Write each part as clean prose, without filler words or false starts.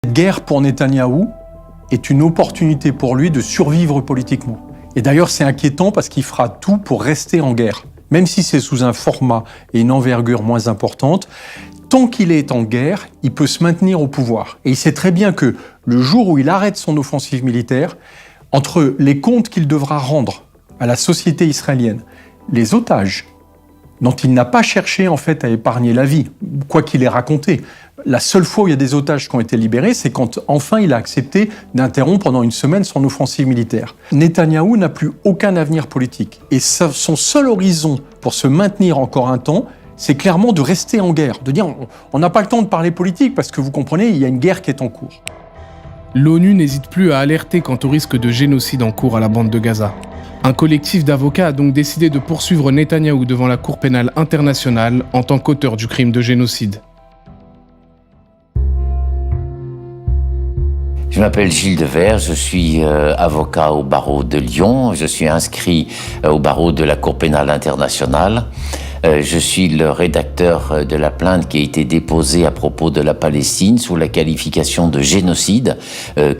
Cette guerre pour Netanyahou est une opportunité pour lui de survivre politiquement. Et d'ailleurs, c'est inquiétant parce qu'il fera tout pour rester en guerre. Même si c'est sous un format et une envergure moins importante, tant qu'il est en guerre, il peut se maintenir au pouvoir. Et il sait très bien que le jour où il arrête son offensive militaire, entre les comptes qu'il devra rendre à la société israélienne, les otages, dont il n'a pas cherché en fait à épargner la vie, quoi qu'il ait raconté. La seule fois où il y a des otages qui ont été libérés, c'est quand enfin il a accepté d'interrompre pendant une semaine son offensive militaire. Netanyahou n'a plus aucun avenir politique. Et son seul horizon pour se maintenir encore un temps, c'est clairement de rester en guerre, de dire on n'a pas le temps de parler politique parce que vous comprenez, il y a une guerre qui est en cours. L'ONU n'hésite plus à alerter quant au risque de génocide en cours à la bande de Gaza. Un collectif d'avocats a donc décidé de poursuivre Netanyahou devant la Cour pénale internationale en tant qu'auteur du crime de génocide. Je m'appelle Gilles Devers, je suis avocat au barreau de Lyon, je suis inscrit au barreau de la Cour pénale internationale. Je suis le rédacteur de la plainte qui a été déposée à propos de la Palestine sous la qualification de génocide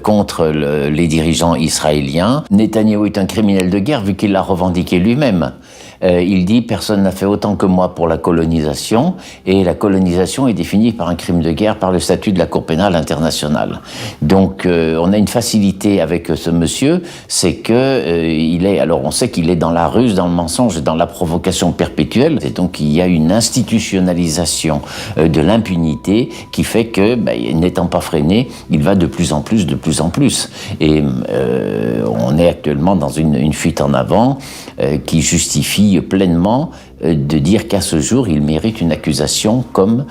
contre les dirigeants israéliens. Netanyahou est un criminel de guerre vu qu'il l'a revendiqué lui-même. Il dit « personne n'a fait autant que moi pour la colonisation » et la colonisation est définie par un crime de guerre par le statut de la Cour pénale internationale. Donc on a une facilité avec ce monsieur, c'est que alors on sait qu'il est dans la ruse, dans le mensonge et dans la provocation perpétuelle. Et donc il y a une institutionnalisation de l'impunité qui fait que, n'étant pas freiné, il va de plus en plus. Et on est actuellement dans une fuite en avant qui justifie pleinement de dire qu'à ce jour, il mérite une accusation comme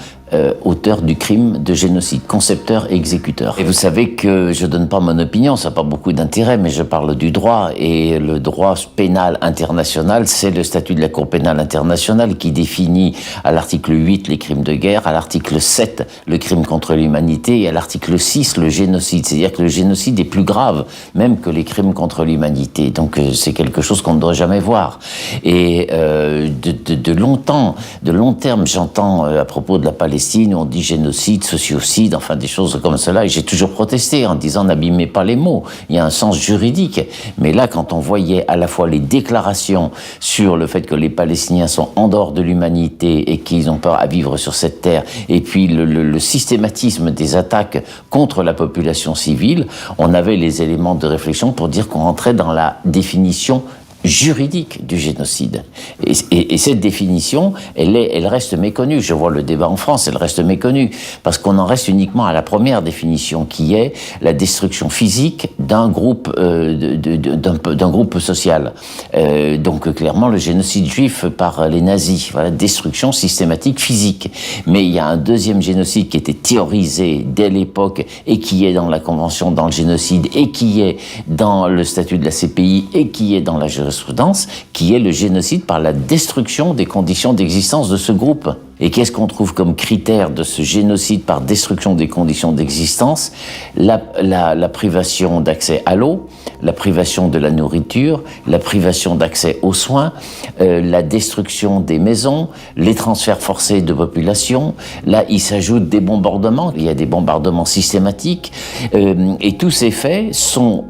auteur du crime de génocide, concepteur et exécuteur. Et vous savez que je donne pas mon opinion, ça n'a pas beaucoup d'intérêt, mais je parle du droit, et le droit pénal international, c'est le statut de la Cour pénale internationale qui définit à l'article 8 les crimes de guerre, à l'article 7 le crime contre l'humanité, et à l'article 6 le génocide. C'est-à-dire que le génocide est plus grave même que les crimes contre l'humanité. Donc c'est quelque chose qu'on ne doit jamais voir. Et de long terme, j'entends à propos de la Palestine, on dit génocide, sociocide, enfin des choses comme cela, et j'ai toujours protesté en disant n'abîmez pas les mots, il y a un sens juridique. Mais là, quand on voyait à la fois les déclarations sur le fait que les Palestiniens sont en dehors de l'humanité et qu'ils ont peur à vivre sur cette terre, et puis le systématisme des attaques contre la population civile, on avait les éléments de réflexion pour dire qu'on rentrait dans la définition juridique du génocide. Et cette définition, elle reste méconnue. Je vois le débat en France, elle reste méconnue, parce qu'on en reste uniquement à la première définition, qui est la destruction physique d'un groupe, d'un groupe social. Donc clairement, le génocide juif par les nazis, voilà, destruction systématique physique. Mais il y a un deuxième génocide qui était théorisé dès l'époque, et qui est dans la Convention, dans le génocide, et qui est dans le statut de la CPI, et qui est dans la jurisprudence, qui est le génocide par la destruction des conditions d'existence de ce groupe. Et qu'est-ce qu'on trouve comme critère de ce génocide par destruction des conditions d'existence? La privation d'accès à l'eau, la privation de la nourriture, la privation d'accès aux soins, la destruction des maisons, les transferts forcés de population. Là, il s'ajoute des bombardements, il y a des bombardements systématiques, et tous ces faits sont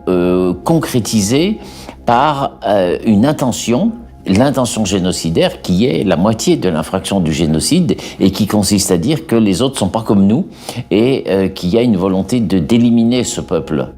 concrétisés par une intention, l'intention génocidaire, qui est la moitié de l'infraction du génocide, et qui consiste à dire que les autres ne sont pas comme nous, et qu'il y a une volonté d'éliminer ce peuple.